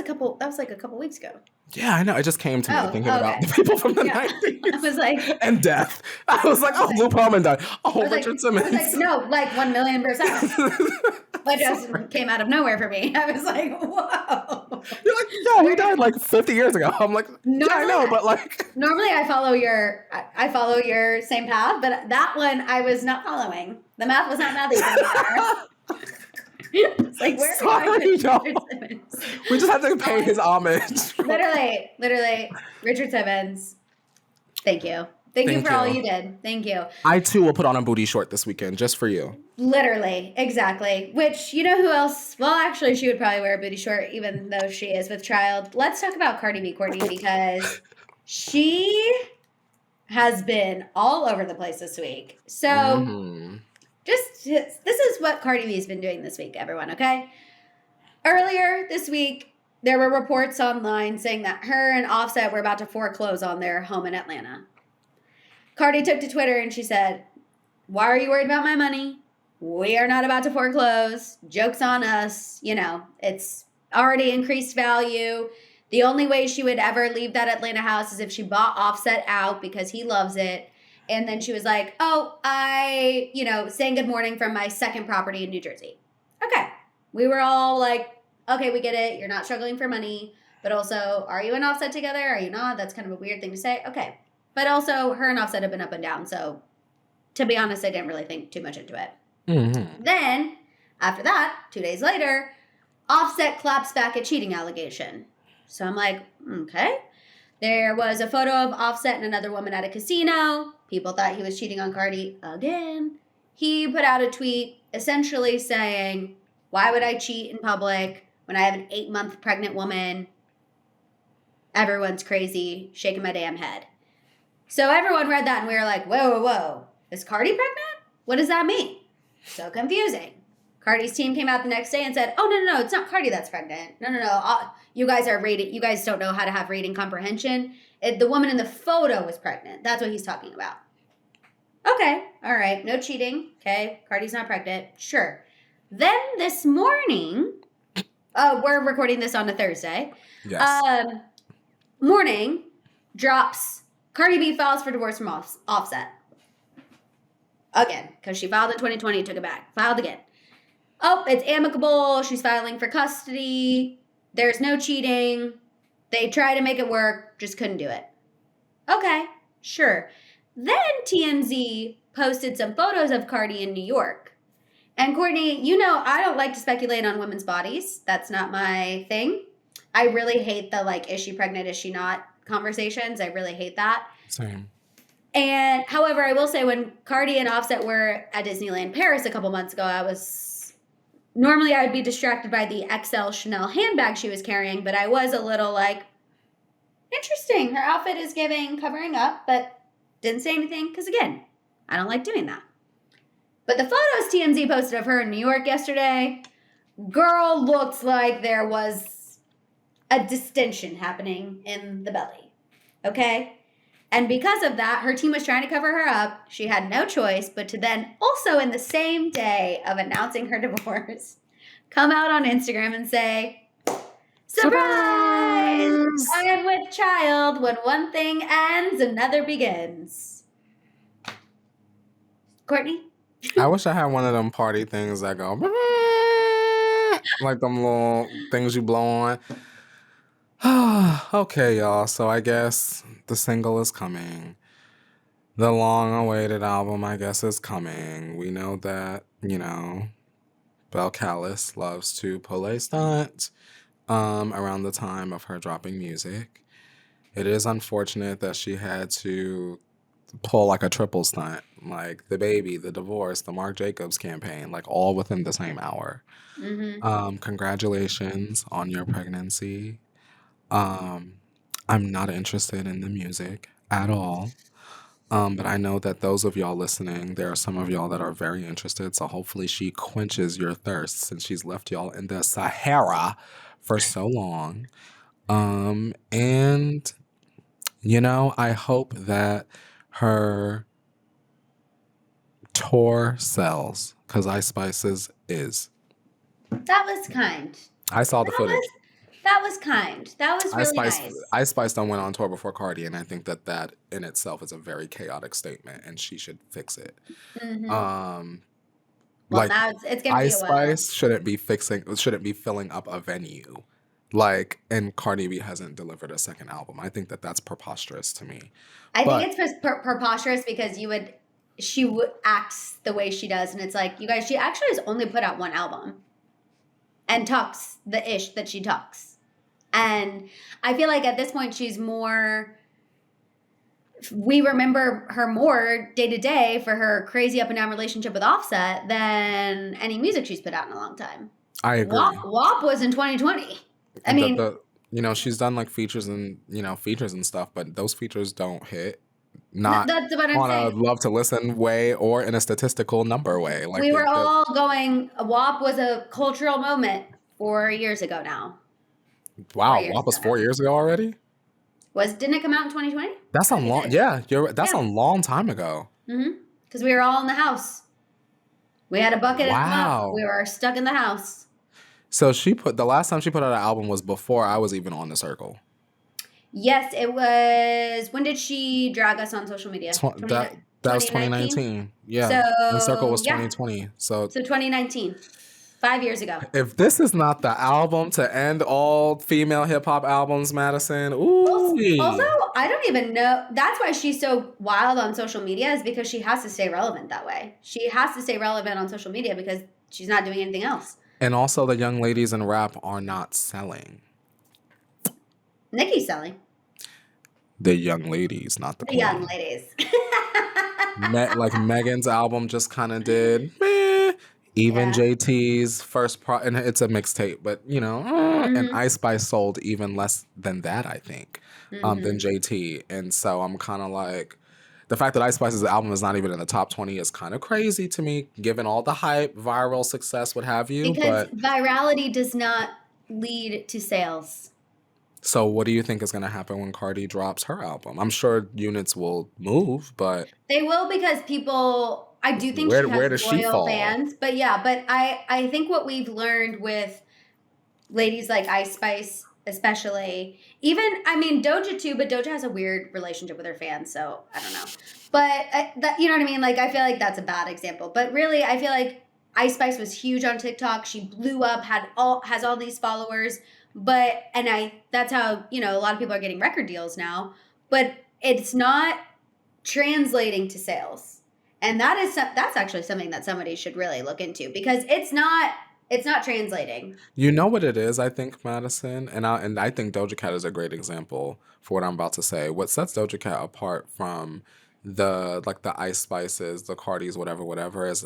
like a couple weeks ago. Yeah, I know. It just came to me thinking about the people from the 90s. I was like... And death. I was like, Lou Pearlman died. Oh, Richard Simmons. I was like, no, like 1,000,000%. That just came out of nowhere for me. I was like, whoa. You're like, yeah, he died like 50 years ago. I'm like, yeah, I know, but like... Normally I follow your same path, but that one I was not following. The math was not mathing anymore. It's like, where Sorry, y'all. We just have to pay his homage. Literally, Richard Simmons. Thank you. Thank you for all you did. Thank you. I too will put on a booty short this weekend just for you. Literally, exactly. Which, you know who else? Well, actually, she would probably wear a booty short, even though she is with child. Let's talk about Cardi B, Courtney, because she has been all over the place this week. So... this is what Cardi B's been doing this week, everyone, okay? Earlier this week, there were reports online saying that her and Offset were about to foreclose on their home in Atlanta. Cardi took to Twitter and she said, "Why are you worried about my money? We are not about to foreclose. Joke's on us. You know, it's already increased value. The only way she would ever leave that Atlanta house is if she bought Offset out because he loves it. And then she was like, oh, saying good morning from my second property in New Jersey. Okay. We were all like, okay, we get it. You're not struggling for money. But also, are you and Offset together? Are you not? That's kind of a weird thing to say. Okay. But also, her and Offset have been up and down. So, to be honest, I didn't really think too much into it. Mm-hmm. Then, after that, 2 days later, Offset claps back a cheating allegation. So I'm like, okay. There was a photo of Offset and another woman at a casino. People thought he was cheating on Cardi again. He put out a tweet essentially saying, why would I cheat in public when I have an 8-month pregnant woman? Everyone's crazy, shaking my damn head. So everyone read that and we were like, whoa. Is Cardi pregnant? What does that mean? So confusing. Cardi's team came out the next day and said, oh, no, it's not Cardi that's pregnant. No. You guys are rated. You guys don't know how to have rating comprehension. The woman in the photo was pregnant. That's what he's talking about. Okay. All right. No cheating. Okay. Cardi's not pregnant. Sure. Then this morning, we're recording this on a Thursday. Yes. Morning drops Cardi B files for divorce from Offset. Again, because she filed in 2020, took it back. Filed again. Oh, it's amicable. She's filing for custody. There's no cheating. They tried to make it work, just couldn't do it. Okay, sure. Then TMZ posted some photos of Cardi in New York. And Courtney, I don't like to speculate on women's bodies. That's not my thing. I really hate the, is she pregnant, is she not conversations. I really hate that. Same. And, however, I will say when Cardi and Offset were at Disneyland Paris a couple months ago, normally I would be distracted by the XL Chanel handbag she was carrying, but I was a little interesting. Her outfit is covering up, but didn't say anything because, again, I don't like doing that. But the photos TMZ posted of her in New York yesterday, girl looked like there was a distension happening in the belly. Okay? And because of that, her team was trying to cover her up. She had no choice but to then also in the same day of announcing her divorce, come out on Instagram and say, surprise! I am with child. When one thing ends, another begins. Courtney? I wish I had one of them party things that go, like them little things you blow on. Okay, y'all. So I guess the single is coming. The long-awaited album, I guess, is coming. We know that, Belle Callis loves to pull a stunt around the time of her dropping music. It is unfortunate that she had to pull a triple stunt, like the baby, the divorce, the Marc Jacobs campaign, all within the same hour. Mm-hmm. Congratulations on your pregnancy. I'm not interested in the music at all. But I know that those of y'all listening, there are some of y'all that are very interested. So hopefully she quenches your thirst since she's left y'all in the Sahara for so long. And, I hope that her tour sells because Ice Spice's is. That was kind. I saw the footage. That was kind. That was really nice. Ice Spice done went on tour before Cardi, and I think that in itself is a very chaotic statement, and she should fix it. Mm-hmm. Well, now it's gonna Ice be a while. Spice shouldn't be filling up a venue, and Cardi B hasn't delivered a second album. I think that's preposterous to me. I think it's preposterous because she would act the way she does, and it's like, you guys, she actually has only put out one album, and talks the ish that she talks. And I feel like at this point she's more, we remember her more day to day for her crazy up and down relationship with Offset than any music she's put out in a long time. I agree. WAP was in 2020. I mean, she's done features and stuff, but those features don't hit. Not that's what I'm on saying. A love to listen way or in a statistical number way. We were all going, WAP was a cultural moment 4 years ago now. Wow, WAP was 4 years ago already? Didn't it come out in 2020? That's a long, that's a long time ago. Mm-hmm. Because we were all in the house. We had a bucket and a mop. We were stuck in the house. So the last time she put out an album was before I was even on the circle. Yes, it was. When did she drag us on social media? That was 2019. Yeah. So, and Circle was 2020. So 2019. 5 years ago. If this is not the album to end all female hip hop albums, Maddison, ooh. Also, I don't even know. That's why she's so wild on social media, is because she has to stay relevant that way. She has to stay relevant on social media because she's not doing anything else. And also, the young ladies in rap are not selling. Nicki's selling. The young ladies, not the queen. Young ladies. Like Megan's album just kind of did meh. Even JT's first and it's a mixtape, but and Ice Spice sold even less than that, I think, than JT. And so I'm kind of like, the fact that Ice Spice's album is not even in the top 20 is kind of crazy to me, given all the hype, viral success, what have you. Because virality does not lead to sales. So what do you think is going to happen when Cardi drops her album? I'm sure units will move, but... They will, because people... I do think where does she has she loyal fall? fans. But yeah, but I think what we've learned with ladies like Ice Spice, especially, Doja too, but Doja has a weird relationship with her fans, so I don't know. But you know what I mean? Like, I feel like that's a bad example. But really, I feel like Ice Spice was huge on TikTok. She blew up, has all these followers. That's how, a lot of people are getting record deals now. But it's not translating to sales. And that's actually something that somebody should really look into, because it's not translating. You know what it is, I think, Maddison? And I think Doja Cat is a great example for what I'm about to say. What sets Doja Cat apart from the Ice Spices, the Cardis, whatever, is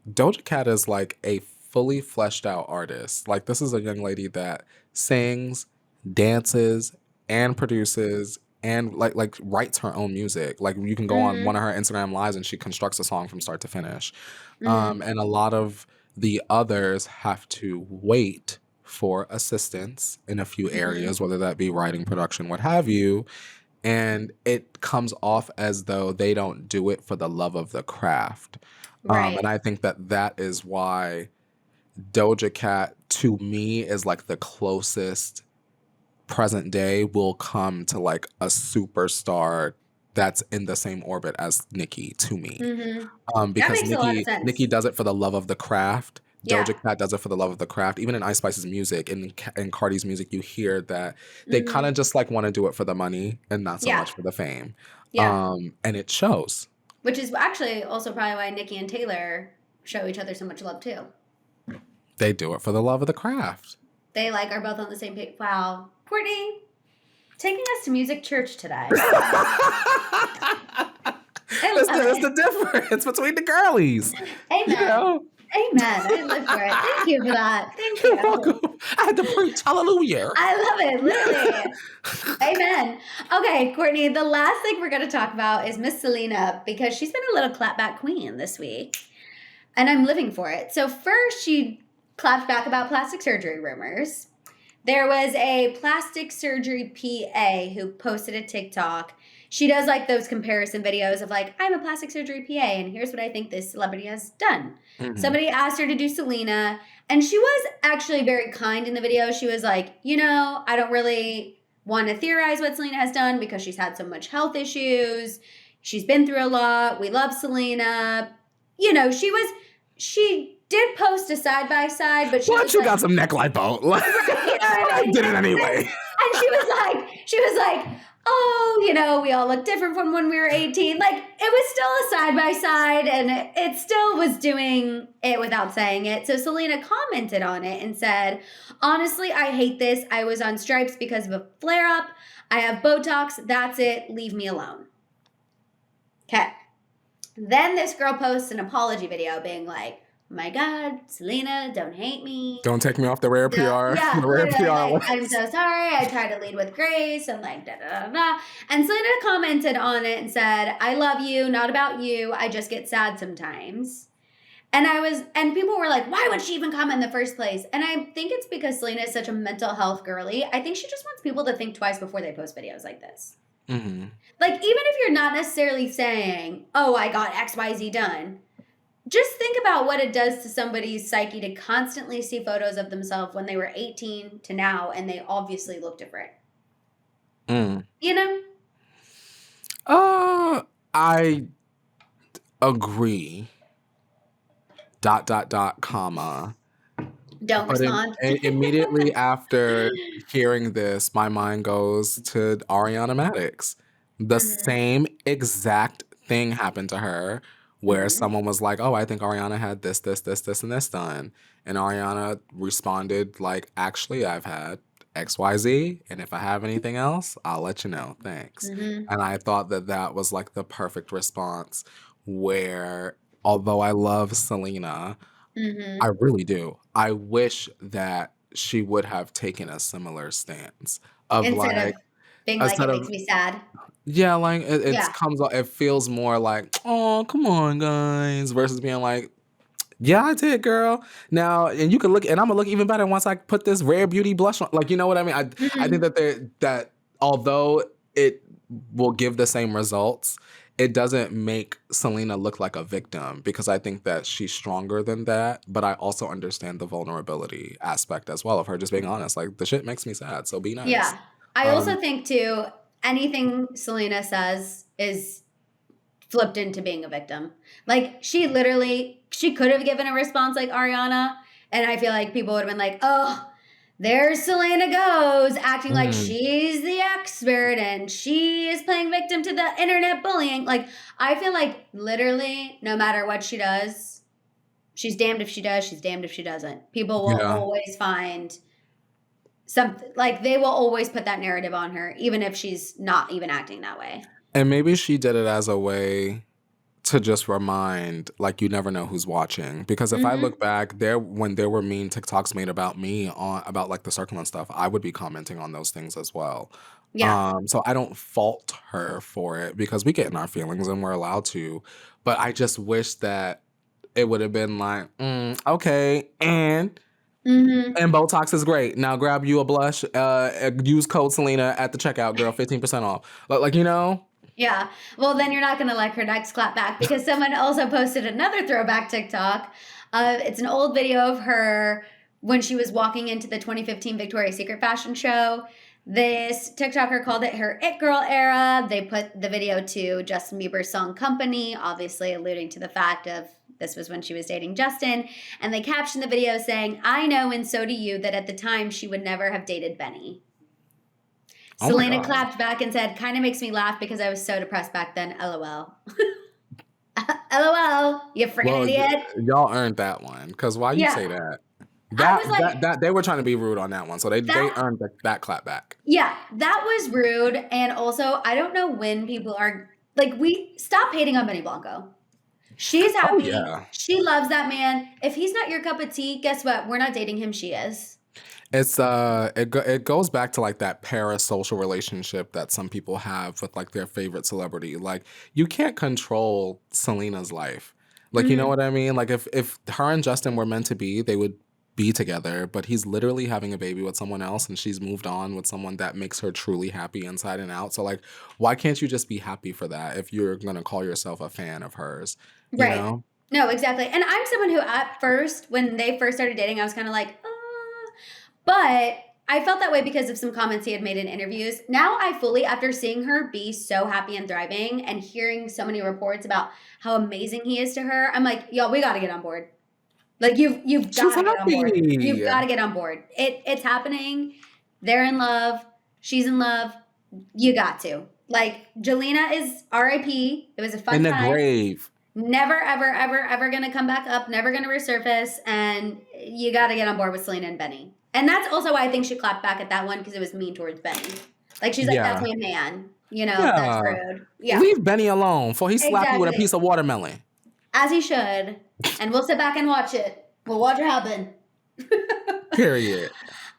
Doja Cat is like a fully fleshed out artist. Like, this is a young lady that sings, dances, and produces, and like writes her own music. Like, you can go on one of her Instagram lives and she constructs a song from start to finish. And a lot of the others have to wait for assistance in a few areas, whether that be writing, production, what have you. And it comes off as though they don't do it for the love of the craft. Right. And I think that is why Doja Cat, to me, is like the closest present day will come to like a superstar that's in the same orbit as Nicki, to me. Because Nicki does it for the love of the craft. Doja Cat does it for the love of the craft. Even in Ice Spice's music and Cardi's music, you hear that they kind of just like want to do it for the money and not so much for the fame. And it shows. Which is actually also probably why Nicki and Taylor show each other so much love too. They do it for the love of the craft. They are both on the same page. Wow. Courtney, taking us to music church today. That's the difference between the girlies. Amen. Amen. I live for it. Thank you for that. Thank you. You're welcome. I had to preach. Hallelujah. I love it. Literally. Amen. Okay, Courtney, the last thing we're going to talk about is Miss Selena, because she's been a little clapback queen this week, and I'm living for it. So first, she clapped back about plastic surgery rumors. There was a plastic surgery PA who posted a TikTok. She does like those comparison videos of like, I'm a plastic surgery PA and here's what I think this celebrity has done. Somebody asked her to do Selena, and she was actually very kind in the video. She was like, I don't really want to theorize what Selena has done because she's had so much health issues. She's been through a lot. We love Selena. She did post a side-by-side, but she got some neck lipo. I did it anyway. And she was like, oh, we all look different from when we were 18. Like, it was still a side-by-side, and it still was doing it without saying it. So Selena commented on it and said, honestly, I hate this. I was on stripes because of a flare-up. I have Botox. That's it. Leave me alone. Okay. Then this girl posts an apology video being like, my God, Selena, don't hate me. Don't take me off the rare PR. Yeah, the rare PR. I'm so sorry. I try to lead with grace and da da da da. And Selena commented on it and said, I love you, not about you. I just get sad sometimes. And people were like, why would she even comment in the first place? And I think it's because Selena is such a mental health girly. I think she just wants people to think twice before they post videos like this. Like, even if you're not necessarily saying, oh, I got XYZ done, just think about what it does to somebody's psyche to constantly see photos of themselves when they were 18 to now, and they obviously look different. You know? I agree. ... comma. Don't respond. Immediately after hearing this, my mind goes to Ariana Madix. The same exact thing happened to her where someone was like, oh, I think Ariana had this, and this done. And Ariana responded like, actually, I've had XYZ, and if I have anything else, I'll let you know. Thanks. And I thought that was like the perfect response where, although I love Selena, I really do. I wish that she would have taken a similar stance of Instead of being like, it makes me sad. Yeah, like it feels more like, oh, come on, guys, versus being like, yeah, I did, girl. Now, and you can look, and I'm gonna look even better once I put this Rare Beauty blush on. Like, you know what I mean? I think that although it will give the same results, it doesn't make Selena look like a victim because I think that she's stronger than that. But I also understand the vulnerability aspect as well of her just being honest. Like, the shit makes me sad, so be nice. Yeah. I also think, too, anything Selena says is flipped into being a victim. Like, she could have given a response like Ariana, and I feel like people would have been like, oh, there Selena goes, acting like she's the expert and she is playing victim to the internet bullying. Like, I feel like literally no matter what she does, she's damned if she does, she's damned if she doesn't. People will always find something, like they will always put that narrative on her, even if she's not even acting that way. And maybe she did it as a way to just remind, like, you never know who's watching. Because if I look back when there were mean TikToks made about me about like the circle and stuff, I would be commenting on those things as well. Yeah. So I don't fault her for it because we get in our feelings and we're allowed to. But I just wish that it would have been like, okay, and Botox is great. Now grab you a blush, use code Selena at the checkout, girl, 15% off. Like, you know? Yeah. Well, then you're not going to like her next clap back because someone also posted another throwback TikTok. It's an old video of her when she was walking into the 2015 Victoria's Secret fashion show. This TikToker called it her It Girl era. They put the video to Justin Bieber's song Company, obviously alluding to the fact of this was when she was dating Justin. And they captioned the video saying, I know and so do you that at the time she would never have dated Benny. Oh Selena clapped back and said, kind of makes me laugh because I was so depressed back then. LOL. LOL, you freaking idiot. Y'all earned that one. Because why you say that? That they were trying to be rude on that one. So they earned that clap back. Yeah, that was rude. And also, I don't know when people are, like, we stop hating on Benny Blanco. She's happy. Oh, yeah. She loves that man. If he's not your cup of tea, guess what? We're not dating him. She is. It's it goes back to like that parasocial relationship that some people have with like their favorite celebrity. Like, you can't control Selena's life. Like, you know what I mean? Like, if her and Justin were meant to be, they would be together, but he's literally having a baby with someone else and she's moved on with someone that makes her truly happy inside and out. So like, why can't you just be happy for that if you're going to call yourself a fan of hers? You know? No, exactly. And I'm someone who at first, when they first started dating, I was kind of like, but I felt that way because of some comments he had made in interviews. Now I fully, after seeing her be so happy and thriving and hearing so many reports about how amazing he is to her, I'm like, y'all, we got to get on board. Like, you've got to get on board. You've got to get on board. It's happening. They're in love. She's in love. You got to. Like, Jelena is R.I.P. It was a fun time. In the grave. Never, ever, ever, ever going to come back up. Never going to resurface. And you got to get on board with Selena and Benny. And that's also why I think she clapped back at that one, because it was mean towards Benny. Like, she's like, that's my man. You know, that's rude. Yeah. Leave Benny alone, for he slapped you with a piece of watermelon. As he should. And we'll sit back and watch it. We'll watch it happen. Period.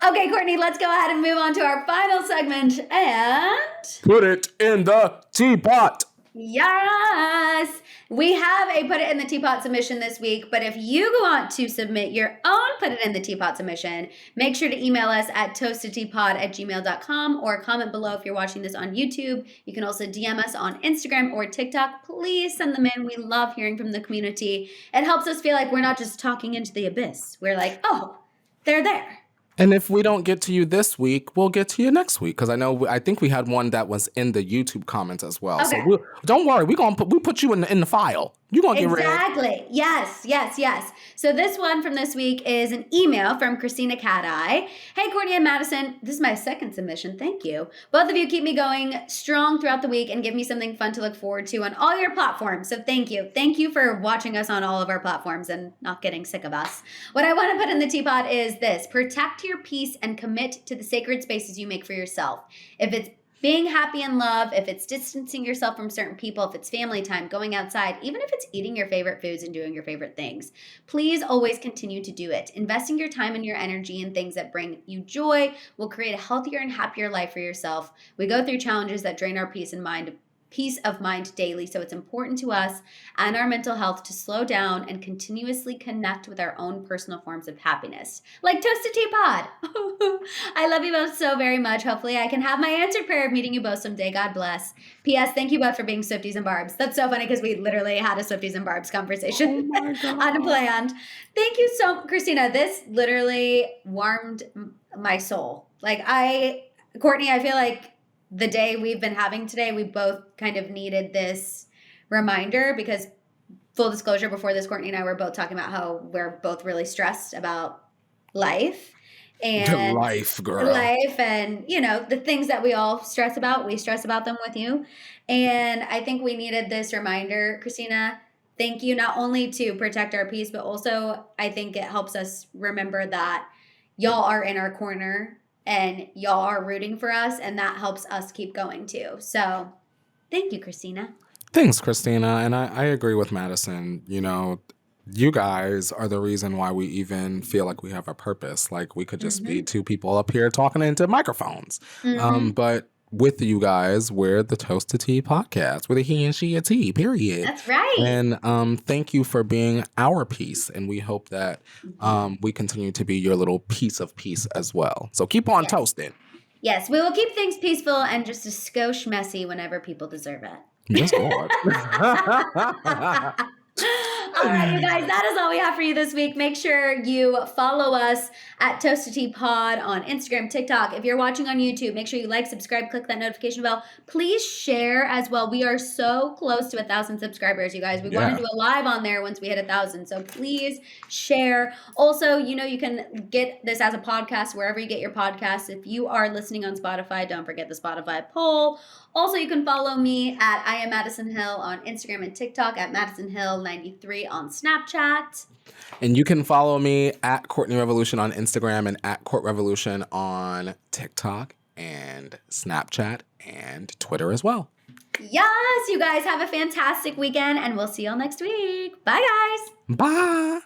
Okay, Courtney, let's go ahead and move on to our final segment and... Put it in the teapot. Yes. We have a Put It in the Teapot submission this week, but if you want to submit your own Put It in the Teapot submission, make sure to email us at toastedteapot@gmail.com or comment below if you're watching this on YouTube. You can also DM us on Instagram or TikTok. Please send them in. We love hearing from the community. It helps us feel like we're not just talking into the abyss. We're like, oh, they're there. And if we don't get to you this week, we'll get to you next week. Because I think we had one that was in the YouTube comments as well. Okay. So don't worry, we put you in the file. You're going to get ready. Exactly. Yes. So this one from this week is an email from Christina Cat-Eye. Hey, Courtney and Maddison. This is my second submission. Thank you. Both of you keep me going strong throughout the week and give me something fun to look forward to on all your platforms. So thank you. Thank you for watching us on all of our platforms and not getting sick of us. What I want to put in the teapot is this. Protect your peace and commit to the sacred spaces you make for yourself. If it's being happy in love, if it's distancing yourself from certain people, if it's family time, going outside, even if it's eating your favorite foods and doing your favorite things, please always continue to do it. Investing your time and your energy in things that bring you joy will create a healthier and happier life for yourself. We go through challenges that drain our peace of mind daily, so it's important to us and our mental health to slow down and continuously connect with our own personal forms of happiness. Like Toasted Teapot. I love you both so very much. Hopefully I can have my answered prayer of meeting you both someday. God bless. P.S. Thank you both for being Swifties and Barbs. That's so funny because we literally had a Swifties and Barbs conversation unplanned. Thank you so, Christina. This literally warmed my soul. Courtney, I feel like the day we've been having today, we both kind of needed this reminder because, full disclosure, before this, Courtney and I were both talking about how we're both really stressed about life. And life, girl. Life and, the things that we all stress about, we stress about them with you. And I think we needed this reminder, Christina. Thank you, not only to protect our peace, but also I think it helps us remember that y'all are in our corner and y'all are rooting for us, and that helps us keep going too. So thank you, Christina. Thanks, Christina. And I agree with Maddison. You guys are the reason why we even feel like we have a purpose. Like we could just be two people up here talking into microphones. But with you guys, we're the Toasted Tea podcast with a he and she a tea, period. That's right. And thank you for being our piece. And we hope that we continue to be your little piece of peace as well. So keep on toasting. Yes, we will keep things peaceful and just a skosh messy whenever people deserve it. Yes, God. All right, you guys, that is all we have for you this week. Make sure you follow us at Toasted Tea Pod on Instagram, TikTok. If you're watching on YouTube, make sure you like, subscribe, click that notification bell. Please share as well. We are so close to 1,000 subscribers, you guys. We want to do a live on there once we hit 1,000. So please share. Also, you can get this as a podcast wherever you get your podcasts. If you are listening on Spotify, don't forget the Spotify poll. Also, you can follow me at I am Maddison Hill on Instagram and TikTok, at Maddison Hill 93 on Snapchat. And you can follow me at Courtney Revolution on Instagram and at Court Revolution on TikTok and Snapchat and Twitter as well. Yes, you guys have a fantastic weekend, and we'll see y'all next week. Bye, guys. Bye.